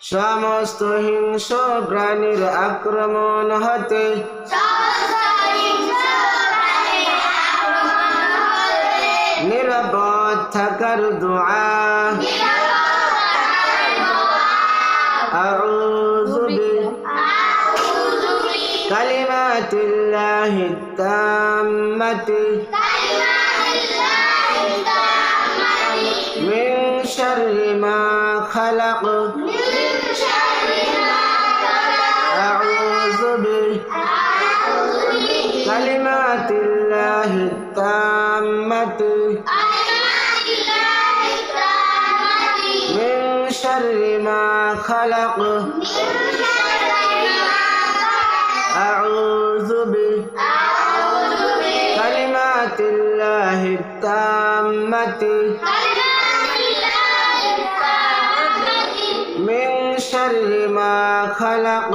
সমস্ত হিংস প্রাণীর আক্রমণ হতে নিরাপদ থাকার দুআ আউযু বিকালিমাতিল্লাহি তাম্মাতি মিন শাররি মা খালাক আউযু বিকালিমাতিল্লাহি তাম্মাতি من شر ما خلق أعوذ بكلمات الله التامة من شر ما خلق